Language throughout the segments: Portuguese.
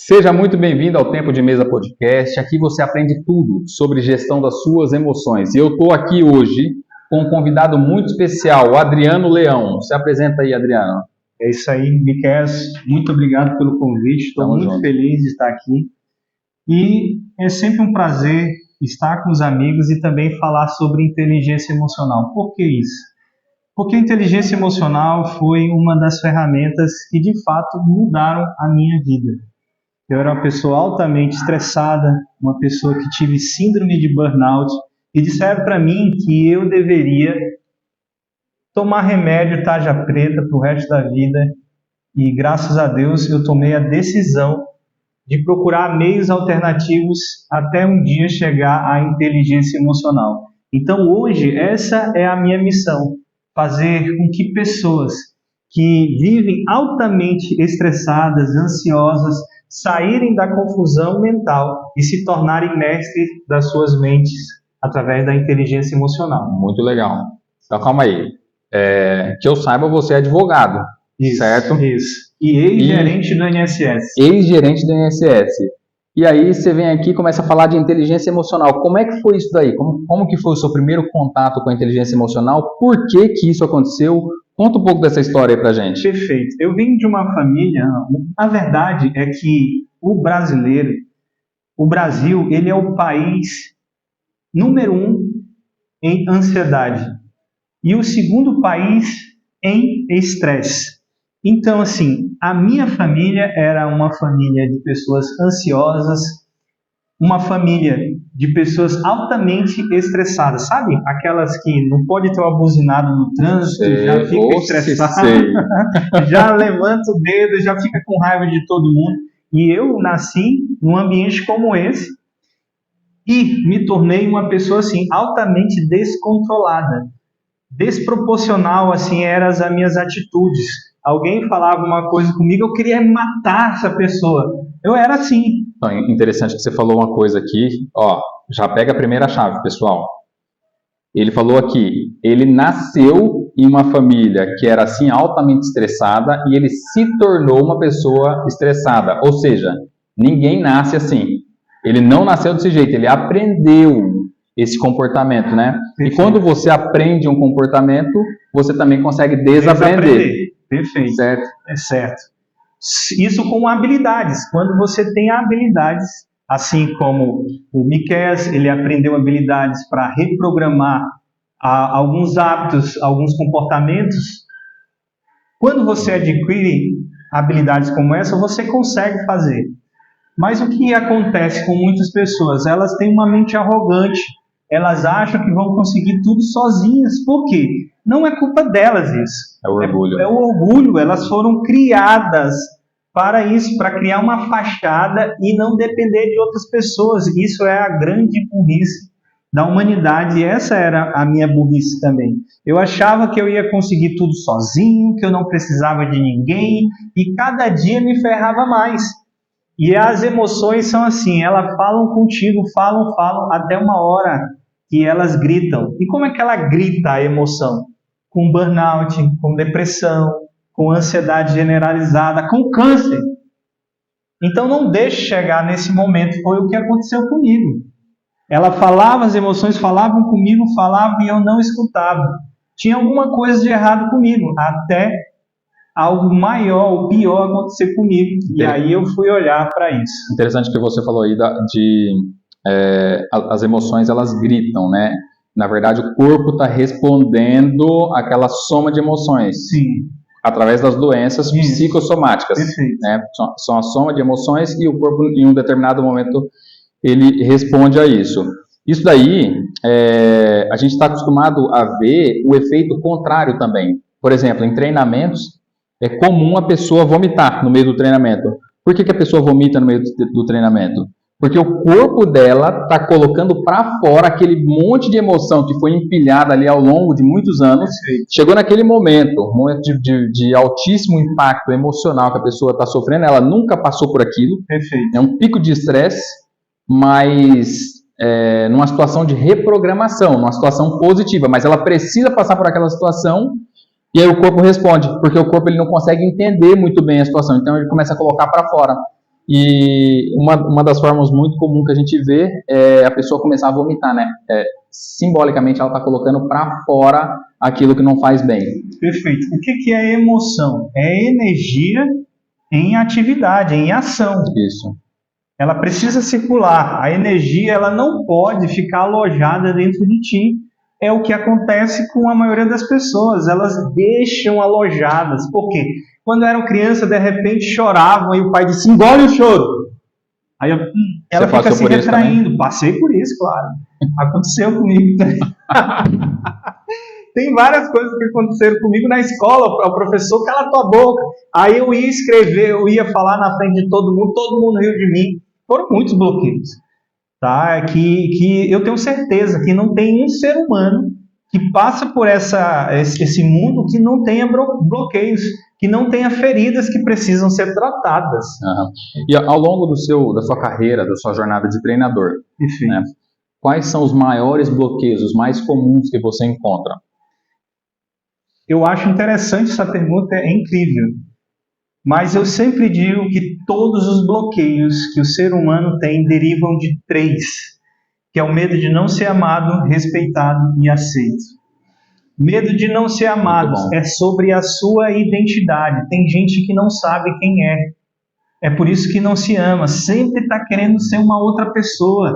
Seja muito bem-vindo ao Tempo de Mesa Podcast. Aqui você aprende tudo sobre gestão das suas emoções. E eu estou aqui hoje com um convidado muito especial, o Adriano Leão. Se apresenta aí, Adriano. É isso aí, Miquel. Muito obrigado pelo convite. Estou muito feliz de estar aqui. E é sempre um prazer estar com os amigos e também falar sobre inteligência emocional. Por que isso? Porque a inteligência emocional foi uma das ferramentas que, de fato, mudaram a minha vida. Eu era uma pessoa altamente estressada, uma pessoa que tive síndrome de burnout, e disseram para mim que eu deveria tomar remédio tarja preta para o resto da vida, e graças a Deus eu tomei a decisão de procurar meios alternativos até um dia chegar à inteligência emocional. Então hoje essa é a minha missão, fazer com que pessoas que vivem altamente estressadas, ansiosas, saírem da confusão mental e se tornarem mestres das suas mentes através da inteligência emocional. Muito legal. Então calma aí. Que eu saiba, você é advogado, isso, certo? Isso. E ex-gerente do INSS. Ex-gerente do INSS. E aí você vem aqui e começa a falar de inteligência emocional. Como é que foi isso daí? Como que foi o seu primeiro contato com a inteligência emocional? Por que que isso aconteceu? Conta um pouco dessa história aí pra gente. Perfeito. Eu vim de uma família... A verdade é que o Brasil, ele é o país número 1 em ansiedade. E o segundo país em estresse. Então, assim, a minha família era uma família de pessoas ansiosas, uma família de pessoas altamente estressadas, sabe? Aquelas que não pode ter uma buzinada no trânsito, já fica estressada, já levanta o dedo, já fica com raiva de todo mundo. E eu nasci num ambiente como esse e me tornei uma pessoa assim, altamente descontrolada. Desproporcional, assim, eram as minhas atitudes. Alguém falava uma coisa comigo, eu queria matar essa pessoa. Eu era assim. Interessante que você falou uma coisa aqui, ó, já pega a primeira chave, pessoal. Ele falou aqui, ele nasceu em uma família que era assim altamente estressada e ele se tornou uma pessoa estressada. Ou seja, ninguém nasce assim. Ele não nasceu desse jeito, ele aprendeu esse comportamento, né? Perfeito. E quando você aprende um comportamento, você também consegue desaprender. Perfeito. Certo? É certo. Isso com habilidades. Quando você tem habilidades, assim como o Miquel, ele aprendeu habilidades para reprogramar alguns hábitos, alguns comportamentos. Quando você adquire habilidades como essa, você consegue fazer. Mas o que acontece com muitas pessoas? Elas têm uma mente arrogante. Elas acham que vão conseguir tudo sozinhas. Por quê? Não é culpa delas isso. É o orgulho. É o orgulho. Elas foram criadas para isso, para criar uma fachada e não depender de outras pessoas. Isso é a grande burrice da humanidade. E essa era a minha burrice também. Eu achava que eu ia conseguir tudo sozinho, que eu não precisava de ninguém, e cada dia me ferrava mais. E as emoções são assim, elas falam contigo, falam, até uma hora que elas gritam. E como é que ela grita a emoção? Com burnout, com depressão, com ansiedade generalizada, com câncer. Então não deixe chegar nesse momento, foi o que aconteceu comigo. Ela falava, as emoções falavam comigo, falavam e eu não escutava. Tinha alguma coisa de errado comigo, até algo maior, o pior acontecer comigo. E aí eu fui olhar para isso. Interessante que você falou aí as emoções, elas gritam, né? Na verdade, o corpo está respondendo àquela soma de emoções. Sim. Através das doenças psicossomáticas. Né? São a soma de emoções e o corpo, em um determinado momento, ele responde a isso. Isso daí, a gente está acostumado a ver o efeito contrário também. Por exemplo, em treinamentos, é comum a pessoa vomitar no meio do treinamento. Por que a pessoa vomita no meio do treinamento? Porque o corpo dela está colocando para fora aquele monte de emoção que foi empilhada ali ao longo de muitos anos. Chegou naquele momento, um momento de altíssimo impacto emocional que a pessoa está sofrendo, ela nunca passou por aquilo. Perfeito. É um pico de estresse, mas numa situação de reprogramação, numa situação positiva, mas ela precisa passar por aquela situação. E aí o corpo responde, porque o corpo ele não consegue entender muito bem a situação, então ele começa a colocar para fora. E uma das formas muito comum que a gente vê é a pessoa começar a vomitar, né? Simbolicamente ela está colocando para fora aquilo que não faz bem. Perfeito. O que é emoção? É energia em atividade, em ação. Isso. Ela precisa circular. A energia ela não pode ficar alojada dentro de ti. É o que acontece com a maioria das pessoas. Elas deixam alojadas. Por quê? Quando eram crianças, de repente choravam e o pai disse, engole o choro. Aí ela fica se retraindo. Passei por isso, claro. Aconteceu comigo também. Tem várias coisas que aconteceram comigo na escola. O professor, cala tua boca. Aí eu ia escrever, eu ia falar na frente de todo mundo riu de mim. Foram muitos bloqueios. Tá? Que eu tenho certeza que não tem um ser humano que passa por esse mundo que não tenha bloqueios, que não tenha feridas que precisam ser tratadas. Uhum. E ao longo da sua carreira, da sua jornada de treinador, né, quais são os maiores bloqueios, os mais comuns que você encontra? Eu acho interessante essa pergunta, é incrível. Mas eu sempre digo que todos os bloqueios que o ser humano tem derivam de 3, que é o medo de não ser amado, respeitado e aceito. Medo de não ser amado é sobre a sua identidade. Tem gente que não sabe quem é. É por isso que não se ama. Sempre está querendo ser uma outra pessoa.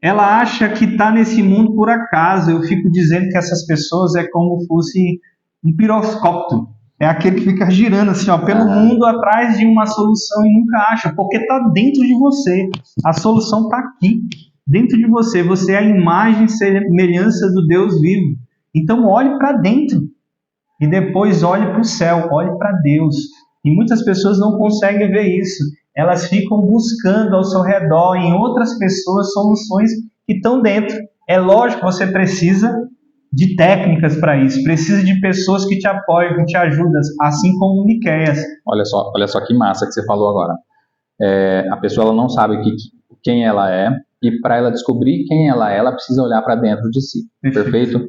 Ela acha que está nesse mundo por acaso. Eu fico dizendo que essas pessoas é como fosse um piroscópio. É aquele que fica girando assim, ó, pelo mundo atrás de uma solução e nunca acha, porque está dentro de você. A solução está aqui, dentro de você. Você é a imagem e semelhança do Deus vivo. Então olhe para dentro e depois olhe para o céu, olhe para Deus. E muitas pessoas não conseguem ver isso. Elas ficam buscando ao seu redor, em outras pessoas, soluções que estão dentro. É lógico que você precisa de técnicas para isso, precisa de pessoas que te apoiam, que te ajudam, assim como o Miqueias. Olha só que massa que você falou agora. A pessoa ela não sabe quem ela é, e para ela descobrir quem ela precisa olhar para dentro de si. Perfeito?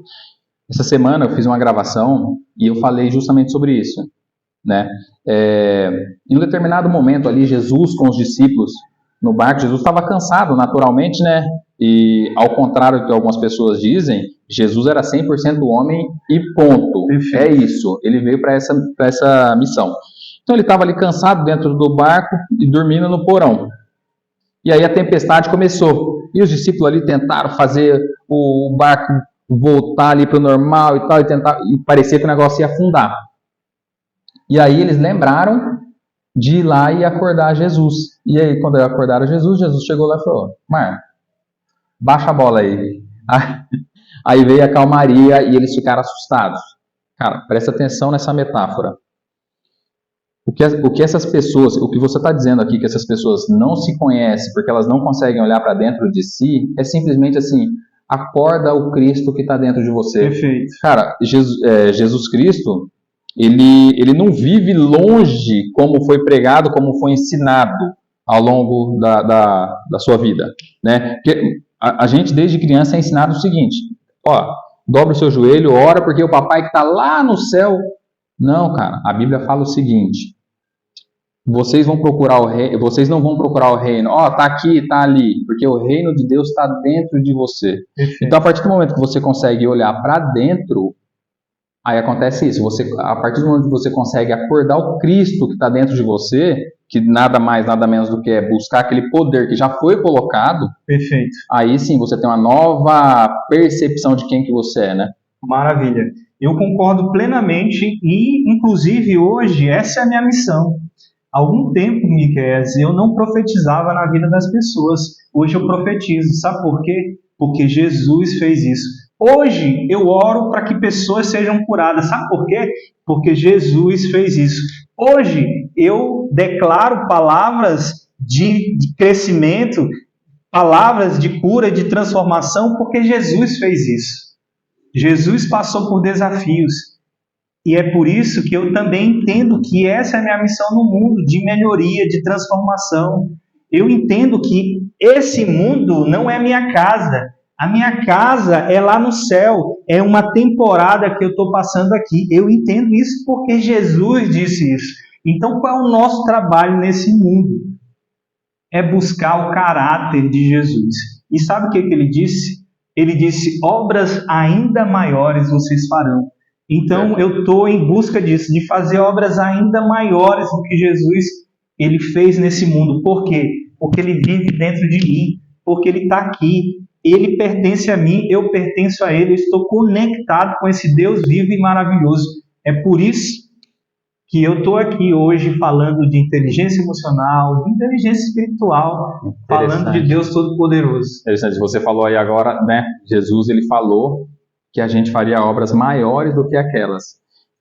Essa semana eu fiz uma gravação e eu falei justamente sobre isso, né? Em um determinado momento ali, Jesus com os discípulos no barco, Jesus estava cansado naturalmente, né? E ao contrário do que algumas pessoas dizem, Jesus era 100% homem e ponto. Perfeito. É isso, ele veio para essa missão. Então ele estava ali cansado dentro do barco e dormindo no porão. E aí a tempestade começou. E os discípulos ali tentaram fazer o barco voltar ali para o normal e tal, e parecia que o negócio ia afundar. E aí eles lembraram de ir lá e acordar Jesus. E aí quando acordaram Jesus chegou lá e falou, Mar, baixa a bola aí. Aí veio a calmaria e eles ficaram assustados. Cara, presta atenção nessa metáfora. O que essas pessoas, o que você está dizendo aqui, que essas pessoas não se conhecem porque elas não conseguem olhar para dentro de si, é simplesmente assim, acorda o Cristo que está dentro de você. Perfeito. Cara, Jesus Cristo, ele não vive longe como foi pregado, como foi ensinado ao longo da sua vida, né? Porque a gente desde criança é ensinado o seguinte, ó, dobra o seu joelho, ora porque o papai que está lá no céu. Não, cara, a Bíblia fala o seguinte, vocês não vão procurar o reino, ó, tá aqui, tá ali, porque o reino de Deus está dentro de você. Perfeito. Então a partir do momento que você consegue olhar para dentro, aí acontece isso, a partir do momento que você consegue acordar o Cristo que está dentro de você, que nada mais, nada menos do que é buscar aquele poder que já foi colocado. Perfeito. Aí sim, você tem uma nova percepção de quem que você é, né? Maravilha. Eu concordo plenamente e, inclusive, hoje, essa é a minha missão. Há algum tempo, Miqueias, eu não profetizava na vida das pessoas. Hoje eu profetizo. Sabe por quê? Porque Jesus fez isso. Hoje eu oro para que pessoas sejam curadas. Sabe por quê? Porque Jesus fez isso. Hoje eu declaro palavras de crescimento, palavras de cura, de transformação, porque Jesus fez isso. Jesus passou por desafios. E é por isso que eu também entendo que essa é a minha missão no mundo, de melhoria, de transformação. Eu entendo que esse mundo não é minha casa. A minha casa é lá no céu. É uma temporada que eu estou passando aqui. Eu entendo isso porque Jesus disse isso. Então, qual é o nosso trabalho nesse mundo? é buscar o caráter de Jesus. E sabe o que ele disse? Ele disse, obras ainda maiores vocês farão. Então, eu estou em busca disso, de fazer obras ainda maiores do que Jesus ele fez nesse mundo. Por quê? Porque ele vive dentro de mim, porque ele está aqui, ele pertence a mim, eu pertenço a ele, eu estou conectado com esse Deus vivo e maravilhoso. É por isso que eu estou aqui hoje falando de inteligência emocional, de inteligência espiritual, falando de Deus Todo-Poderoso. Interessante, você falou aí agora, né? Jesus, ele falou que a gente faria obras maiores do que aquelas.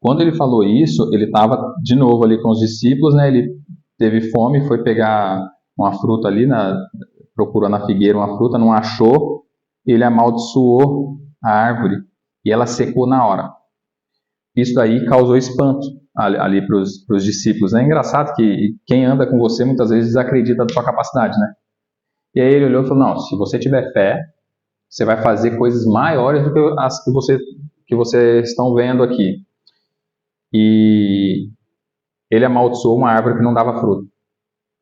Quando ele falou isso, ele estava de novo ali com os discípulos, né? Ele teve fome, foi pegar uma fruta ali, procurou na figueira uma fruta, não achou, ele amaldiçoou a árvore e ela secou na hora. Isso daí causou espanto ali para os discípulos. É engraçado que quem anda com você muitas vezes desacredita da sua capacidade, né? E aí ele olhou e falou, não, se você tiver fé, você vai fazer coisas maiores do que as que vocês estão vendo aqui. E ele amaldiçoou uma árvore que não dava fruto,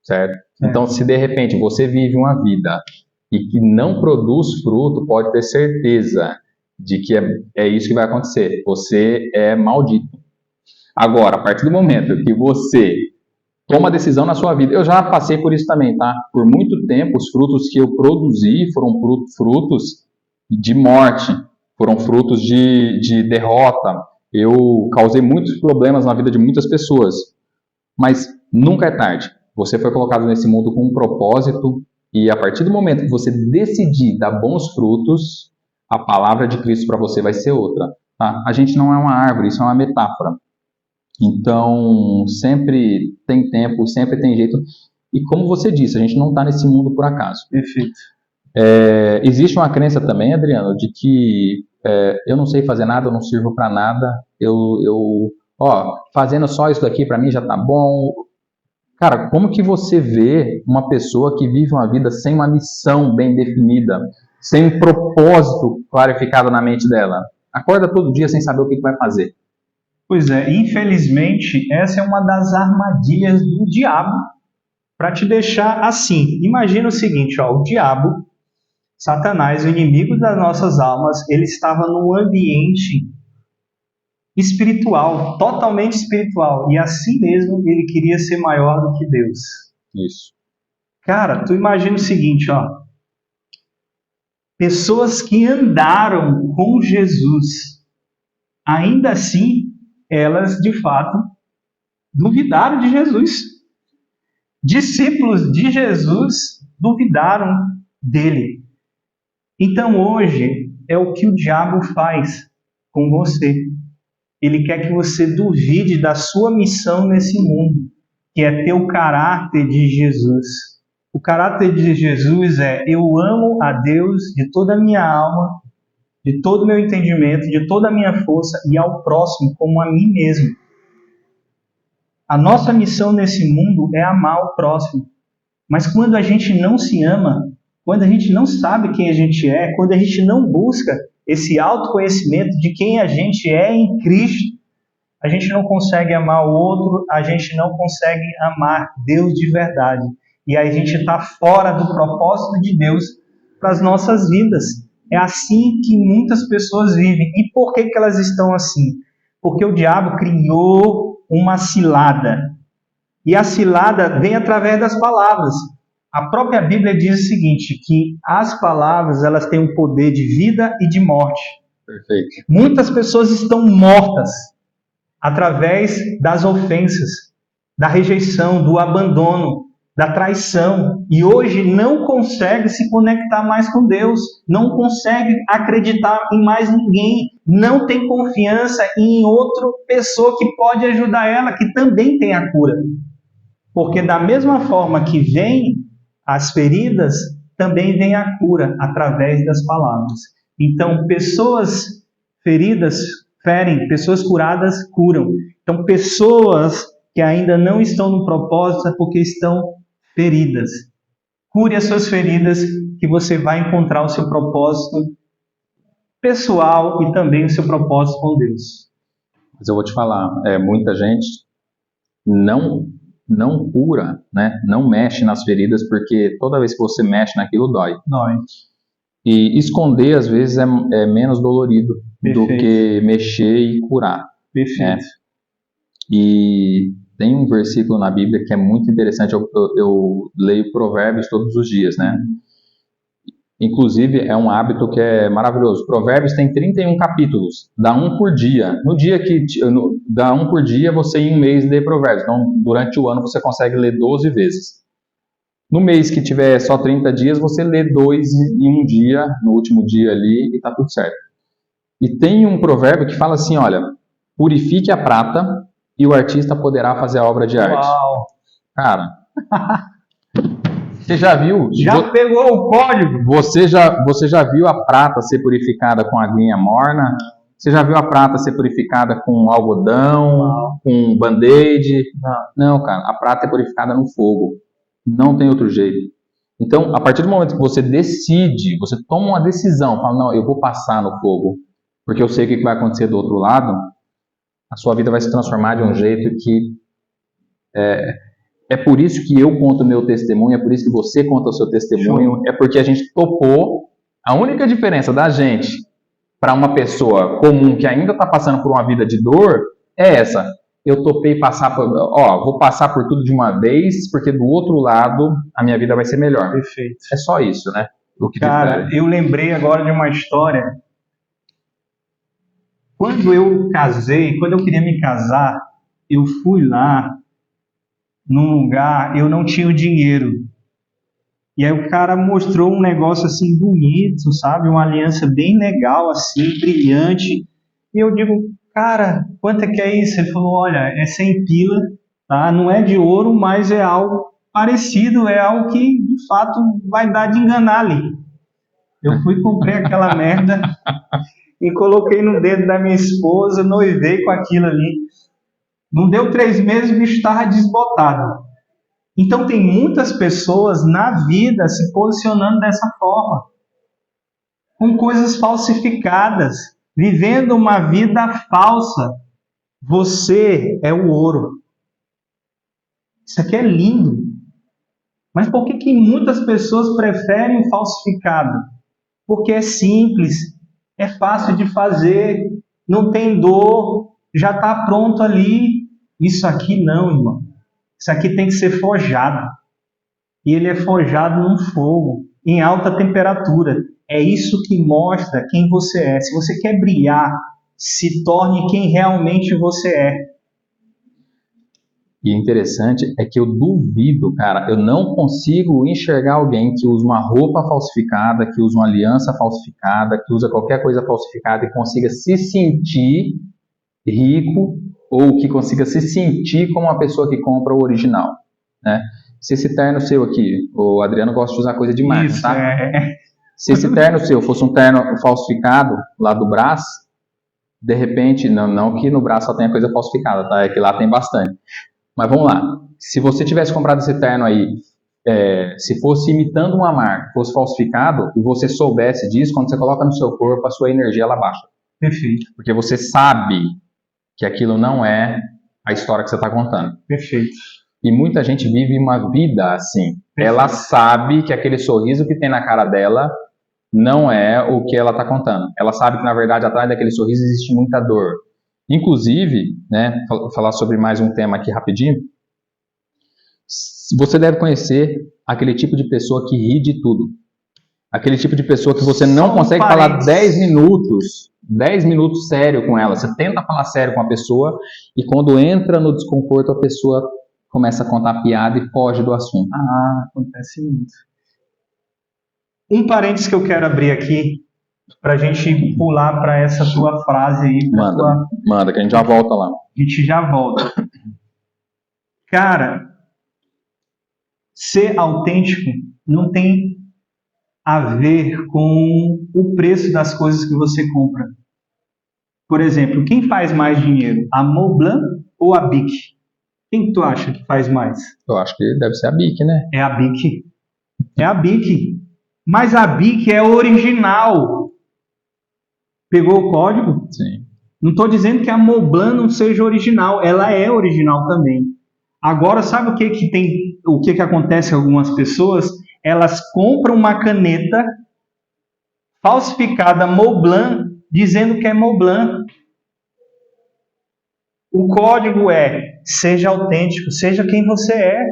certo? Então, se de repente você vive uma vida e que não produz fruto, pode ter certeza de que é isso que vai acontecer. Você é maldito. Agora, a partir do momento que você toma decisão na sua vida, eu já passei por isso também, tá? Por muito tempo, os frutos que eu produzi foram frutos de morte, foram frutos de derrota. Eu causei muitos problemas na vida de muitas pessoas, mas nunca é tarde. Você foi colocado nesse mundo com um propósito e a partir do momento que você decidir dar bons frutos, a palavra de Cristo para você vai ser outra. Tá? A gente não é uma árvore, isso é uma metáfora. Então, sempre tem tempo, sempre tem jeito. E como você disse, a gente não está nesse mundo por acaso. Perfeito. Existe uma crença também, Adriano, de que eu não sei fazer nada, eu não sirvo para nada, fazendo só isso daqui para mim já tá bom. Cara, como que você vê uma pessoa que vive uma vida sem uma missão bem definida, sem um propósito clarificado na mente dela? Acorda todo dia sem saber o que vai fazer. Pois é, infelizmente, essa é uma das armadilhas do diabo para te deixar assim. Imagina o seguinte, o diabo, Satanás, o inimigo das nossas almas, ele estava num ambiente espiritual, totalmente espiritual, e assim mesmo ele queria ser maior do que Deus. Isso. Cara, tu imagina o seguinte, pessoas que andaram com Jesus, ainda assim, elas de fato duvidaram de Jesus. Discípulos de Jesus duvidaram dele. Então hoje é o que o diabo faz com você. Ele quer que você duvide da sua missão nesse mundo, que é ter o caráter de Jesus. O caráter de Jesus é: eu amo a Deus de toda a minha alma, de todo o meu entendimento, de toda a minha força e ao próximo como a mim mesmo. A nossa missão nesse mundo é amar o próximo. Mas quando a gente não se ama, quando a gente não sabe quem a gente é, quando a gente não busca esse autoconhecimento de quem a gente é em Cristo, a gente não consegue amar o outro, a gente não consegue amar Deus de verdade. E aí a gente está fora do propósito de Deus para as nossas vidas. É assim que muitas pessoas vivem. E por que elas estão assim? Porque o diabo criou uma cilada. E a cilada vem através das palavras. A própria Bíblia diz o seguinte, que as palavras elas têm um poder de vida e de morte. Perfeito. Muitas pessoas estão mortas através das ofensas, da rejeição, do abandono, da traição. E hoje não consegue se conectar mais com Deus, não consegue acreditar em mais ninguém, não tem confiança em outra pessoa que pode ajudar ela, que também tem a cura. Porque da mesma forma que vem as feridas, também vem a cura através das palavras. Então, pessoas feridas ferem, pessoas curadas curam. Então, pessoas que ainda não estão no propósito é porque estão feridas. Cure as suas feridas, que você vai encontrar o seu propósito pessoal e também o seu propósito com Deus. Mas eu vou te falar, muita gente não não cura, né? Não mexe nas feridas, porque toda vez que você mexe naquilo, dói. Dói. E esconder, às vezes, é menos dolorido do que mexer e curar. Perfeito. Né? E tem um versículo na Bíblia que é muito interessante. Eu leio Provérbios todos os dias, né? Inclusive, é um hábito que é maravilhoso. Provérbios tem 31 capítulos, dá um por dia. Dá um por dia, você em um mês lê Provérbios. Então, durante o ano, você consegue ler 12 vezes. No mês que tiver só 30 dias, você lê 2 em um dia, no último dia ali, e tá tudo certo. E tem um provérbio que fala assim, olha, purifique a prata e o artista poderá fazer a obra de arte. Uau! Cara, você já viu? Já pegou o código? Você já viu a prata ser purificada com aguinha morna? Você já viu a prata ser purificada com algodão, com band-aid? Não, cara, a prata é purificada no fogo. Não tem outro jeito. Então, a partir do momento que você decide, você toma uma decisão, fala, não, eu vou passar no fogo, porque eu sei o que vai acontecer do outro lado, a sua vida vai se transformar de um jeito que... É por isso que eu conto o meu testemunho, é por isso que você conta o seu testemunho, é porque a gente topou. A única diferença da gente para uma pessoa comum que ainda está passando por uma vida de dor é essa. Eu topei vou passar por tudo de uma vez, porque do outro lado a minha vida vai ser melhor. Perfeito. É só isso, né? Cara, eu lembrei agora de uma história. Quando eu queria me casar, eu fui lá num lugar, eu não tinha o dinheiro. E aí o cara mostrou um negócio assim bonito, sabe? Uma aliança bem legal, assim, brilhante. E eu digo, cara, quanto é que é isso? Ele falou, olha, é 100 pila, tá? Não é de ouro, mas é algo parecido, é algo que, de fato, vai dar de enganar ali. Eu fui, comprei aquela merda e coloquei no dedo da minha esposa, noivei com aquilo ali. Não deu 3 meses, o bicho estava desbotado. Então tem muitas pessoas na vida se posicionando dessa forma, com coisas falsificadas, vivendo uma vida falsa. Você é o ouro. Isso aqui é lindo. Mas por que muitas pessoas preferem o falsificado? Porque é simples, é fácil de fazer, não tem dor, já está pronto ali. Isso aqui não, irmão. Isso aqui tem que ser forjado. E ele é forjado num fogo, em alta temperatura. É isso que mostra quem você é. Se você quer brilhar, se torne quem realmente você é. E interessante é que eu duvido, cara, eu não consigo enxergar alguém que usa uma roupa falsificada, que usa uma aliança falsificada, que usa qualquer coisa falsificada e consiga se sentir rico ou que consiga se sentir como uma pessoa que compra o original, né? Se esse terno seu aqui, o Adriano gosta de usar coisa de marca, isso, tá? Se esse terno seu fosse um terno falsificado lá do Brás, de repente, não que no Brás só tenha coisa falsificada, tá? É que lá tem bastante. Mas vamos lá, se você tivesse comprado esse terno aí, se fosse imitando uma marca, fosse falsificado, e você soubesse disso, quando você coloca no seu corpo, a sua energia ela baixa. Perfeito. Porque você sabe que aquilo não é a história que você está contando. Perfeito. E muita gente vive uma vida assim. Perfeito. Ela sabe que aquele sorriso que tem na cara dela não é o que ela está contando. Ela sabe que, na verdade, atrás daquele sorriso existe muita dor. Inclusive, né, falar sobre mais um tema aqui rapidinho, você deve conhecer aquele tipo de pessoa que ri de tudo. Aquele tipo de pessoa que você não consegue falar 10 minutos sério com ela. Você tenta falar sério com a pessoa e quando entra no desconforto, a pessoa começa a contar piada e foge do assunto. Acontece muito. Um parênteses que eu quero abrir aqui, para a gente pular para essa tua frase aí. Manda, que a gente já volta lá. A gente já volta. Cara, ser autêntico não tem a ver com o preço das coisas que você compra. Por exemplo, quem faz mais dinheiro? A Montblanc ou a Bic? Quem que tu acha que faz mais? Eu acho que deve ser a Bic, né? É a Bic. É a Bic. Mas a Bic é original. Pegou o código? Sim. Não estou dizendo que a Montblanc não seja original. Ela é original também. Agora, sabe o que tem, o que acontece com algumas pessoas? Elas compram uma caneta falsificada Montblanc, dizendo que é Montblanc. O código é: seja autêntico, seja quem você é.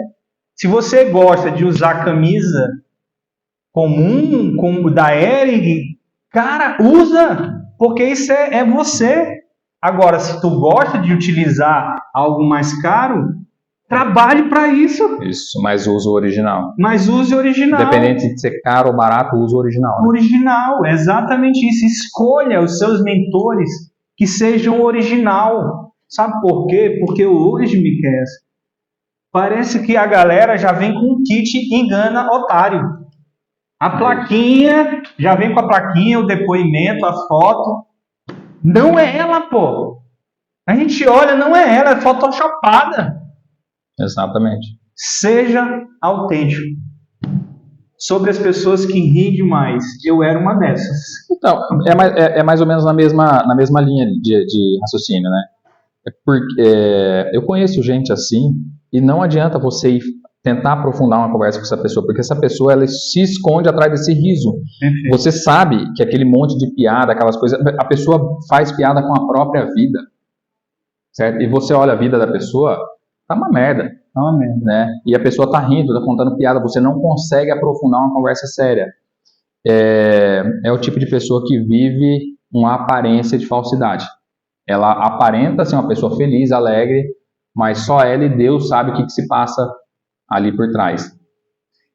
Se você gosta de usar camisa comum, como da Hering, cara, usa, porque isso é você. Agora, se tu gosta de utilizar algo mais caro, trabalhe para isso. Isso, mas use o original. Mas use o original. Independente de ser caro ou barato, use o original. Né? Original, exatamente isso. Escolha os seus mentores que sejam original. Sabe por quê? Porque hoje, Miquel, parece que a galera já vem com um kit engana otário. A plaquinha, já vem com a plaquinha, o depoimento, a foto. Não é ela, pô. A gente olha, não é ela, é photoshopada. Exatamente. Seja autêntico. Sobre as pessoas que riem demais, eu era uma dessas. Então, é mais ou menos na mesma linha de raciocínio, né? Porque eu conheço gente assim, e não adianta você ir tentar aprofundar uma conversa com essa pessoa, porque essa pessoa ela se esconde atrás desse riso. Perfeito. Você sabe que aquele monte de piada, aquelas coisas, a pessoa faz piada com a própria vida, certo? E você olha a vida da pessoa, tá uma merda, né? E a pessoa tá rindo, tá contando piada, você não consegue aprofundar uma conversa séria. É o tipo de pessoa que vive uma aparência de falsidade. Ela aparenta ser uma pessoa feliz, alegre, mas só ela e Deus sabe o que se passa ali por trás.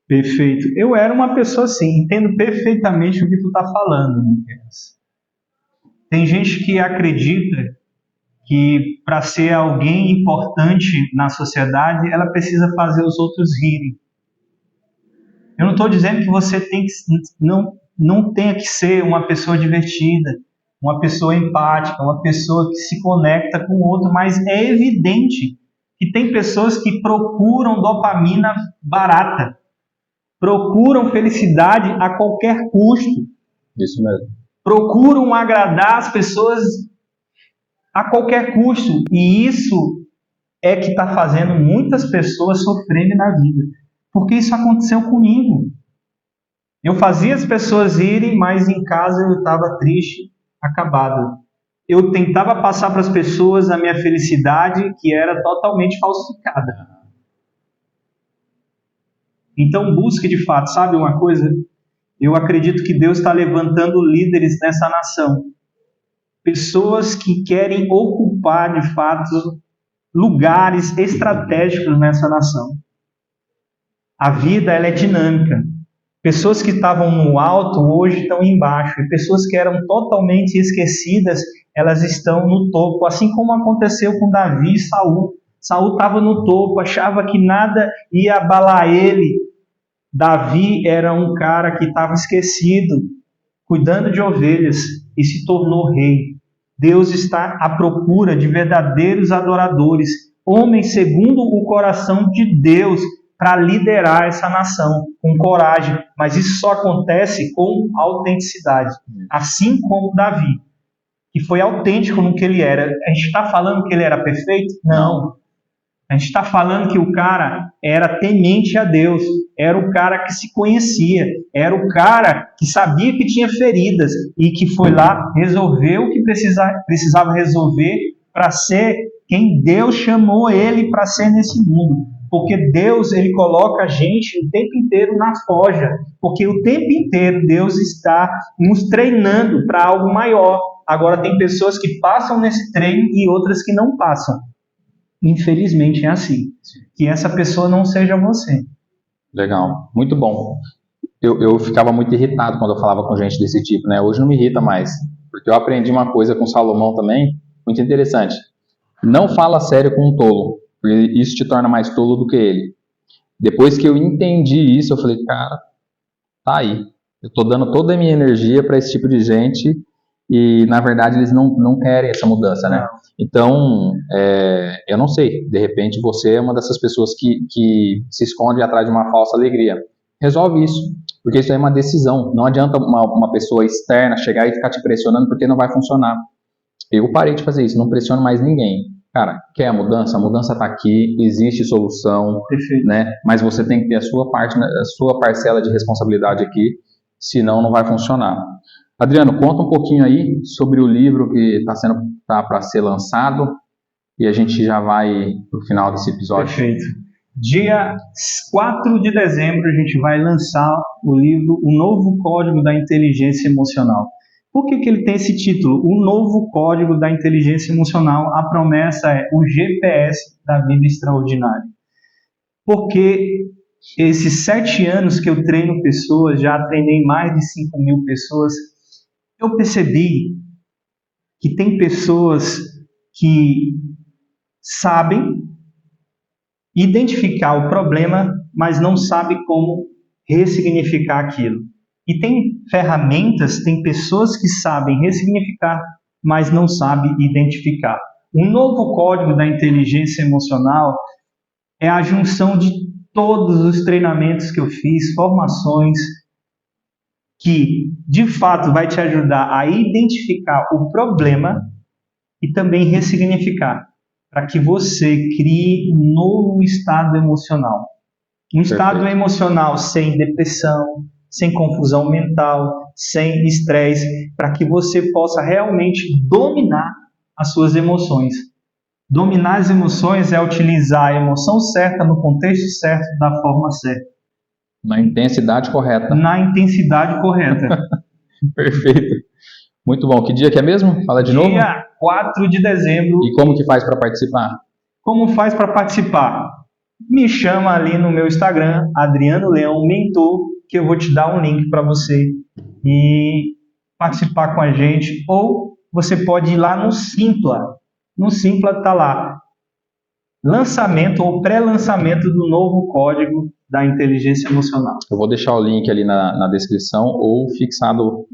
Perfeito. Eu era uma pessoa assim, entendo perfeitamente o que tu está falando, Miquel. Tem gente que acredita que para ser alguém importante na sociedade, ela precisa fazer os outros rirem. Eu não estou dizendo que você não tenha que ser uma pessoa divertida, uma pessoa empática, uma pessoa que se conecta com o outro, mas é evidente que tem pessoas que procuram dopamina barata, procuram felicidade a qualquer custo. Isso mesmo. Procuram agradar as pessoas a qualquer custo. E isso é que está fazendo muitas pessoas sofrerem na vida. Porque isso aconteceu comigo. Eu fazia as pessoas irem, mas em casa eu estava triste, acabado. Eu tentava passar para as pessoas a minha felicidade, que era totalmente falsificada. Então busque de fato, sabe uma coisa? Eu acredito que Deus está levantando líderes nessa nação. Pessoas que querem ocupar de fato lugares estratégicos nessa nação. A vida ela é dinâmica. Pessoas que estavam no alto hoje estão embaixo. E pessoas que eram totalmente esquecidas, elas estão no topo. Assim como aconteceu com Davi e Saul. Saul estava no topo, achava que nada ia abalar ele. Davi era um cara que estava esquecido, cuidando de ovelhas e se tornou rei. Deus está à procura de verdadeiros adoradores, homens segundo o coração de Deus, para liderar essa nação com coragem, mas isso só acontece com autenticidade, assim como Davi, que foi autêntico no que ele era. A gente está falando que ele era perfeito? Não. A gente está falando que o cara era temente a Deus, era o cara que se conhecia, era o cara que sabia que tinha feridas e que foi lá, resolveu o que precisava resolver para ser quem Deus chamou ele para ser nesse mundo. Porque Deus, ele coloca a gente o tempo inteiro na forja. Porque o tempo inteiro Deus está nos treinando para algo maior. Agora tem pessoas que passam nesse treino e outras que não passam. Infelizmente é assim. Que essa pessoa não seja você. Legal, muito bom. Eu ficava muito irritado quando eu falava com gente desse tipo, né? Hoje não me irrita mais. Porque eu aprendi uma coisa com Salomão também, muito interessante. Não fala sério com um tolo. Porque isso te torna mais tolo do que ele. Depois que eu entendi isso, eu falei, cara, tá aí. Eu tô dando toda a minha energia para esse tipo de gente e, na verdade, eles não querem essa mudança, né? Então, eu não sei. De repente, você é uma dessas pessoas que se esconde atrás de uma falsa alegria. Resolve isso, porque isso é uma decisão. Não adianta uma pessoa externa chegar e ficar te pressionando porque não vai funcionar. Eu parei de fazer isso, não pressiono mais ninguém. cara, quer a mudança? A mudança está aqui, existe solução, né? Mas você tem que ter a sua parte, a sua parcela de responsabilidade aqui, senão não vai funcionar. Adriano, conta um pouquinho aí sobre o livro que tá para ser lançado e a gente já vai para o final desse episódio. Perfeito. Dia 4 de dezembro a gente vai lançar o livro O Novo Código da Inteligência Emocional. Por que ele tem esse título? O Novo Código da Inteligência Emocional. A promessa é o GPS da vida extraordinária. Porque esses 7 anos que eu treino pessoas, já treinei mais de 5.000 pessoas, eu percebi que tem pessoas que sabem identificar o problema, mas não sabem como ressignificar aquilo. E tem ferramentas, tem pessoas que sabem ressignificar, mas não sabem identificar. O novo código da inteligência emocional é a junção de todos os treinamentos que eu fiz, formações, que de fato vai te ajudar a identificar o problema e também ressignificar, para que você crie um novo estado emocional. Um estado emocional sem depressão, sem confusão mental, sem estresse, para que você possa realmente dominar as suas emoções. Dominar as emoções é utilizar a emoção certa, no contexto certo, da forma certa. Na intensidade correta. Na intensidade correta. Perfeito. Muito bom. Que dia que é mesmo? Fala de novo. Dia 4 de dezembro. E como que faz para participar? Como faz para participar? Me chama ali no meu Instagram, Adriano Leão Mentor, que eu vou te dar um link para você e participar com a gente. Ou você pode ir lá no Simpla. No Simpla está lá, lançamento ou pré-lançamento do novo código da inteligência emocional. Eu vou deixar o link ali na descrição ou fixado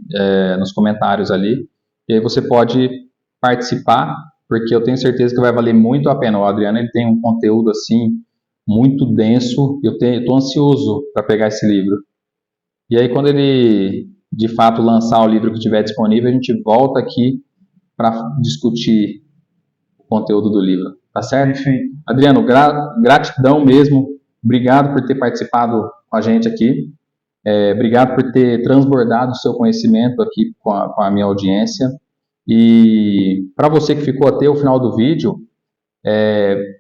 nos comentários ali. E aí você pode participar, porque eu tenho certeza que vai valer muito a pena. O Adriano ele tem um conteúdo assim muito denso. Eu estou ansioso para pegar esse livro. E aí quando ele de fato lançar o livro que estiver disponível, a gente volta aqui para discutir o conteúdo do livro. Tá certo? Perfeito. Adriano, gratidão mesmo. Obrigado por ter participado com a gente aqui. Obrigado por ter transbordado o seu conhecimento aqui com a minha audiência. E para você que ficou até o final do vídeo,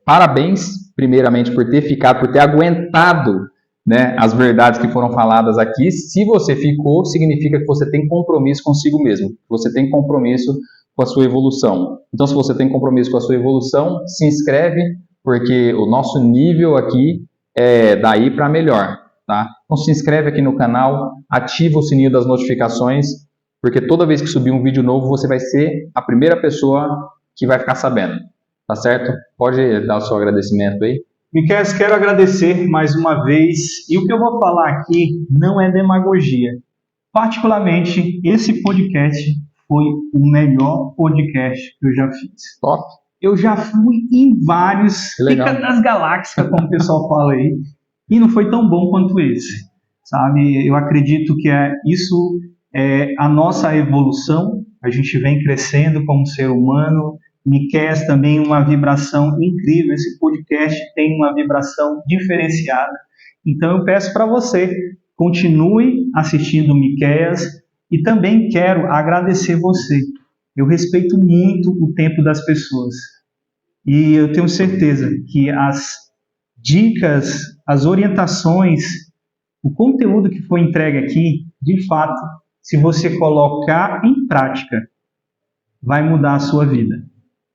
parabéns, primeiramente, por ter ficado, por ter aguentado, né, as verdades que foram faladas aqui. Se você ficou, significa que você tem compromisso consigo mesmo. Você tem compromisso com a sua evolução. Então, se você tem compromisso com a sua evolução, se inscreve, porque o nosso nível aqui é daí para melhor, tá? Então se inscreve aqui no canal, ativa o sininho das notificações, porque toda vez que subir um vídeo novo, você vai ser a primeira pessoa que vai ficar sabendo, tá certo? Pode dar o seu agradecimento aí. Miquel, quero agradecer mais uma vez, e o que eu vou falar aqui não é demagogia. Particularmente, esse podcast foi o melhor podcast que eu já fiz. Top! Eu já fui em vários, fica nas galáxias, como o pessoal fala aí, e não foi tão bom quanto esse, sabe? Eu acredito que isso é a nossa evolução, a gente vem crescendo como ser humano. Miquel também uma vibração incrível, esse podcast tem uma vibração diferenciada. Então eu peço para você, continue assistindo o Miquel, e também quero agradecer você. Eu respeito muito o tempo das pessoas e eu tenho certeza que as dicas, as orientações, o conteúdo que foi entregue aqui, de fato, se você colocar em prática, vai mudar a sua vida.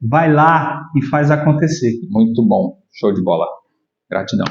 Vai lá e faz acontecer. Muito bom, show de bola. Gratidão.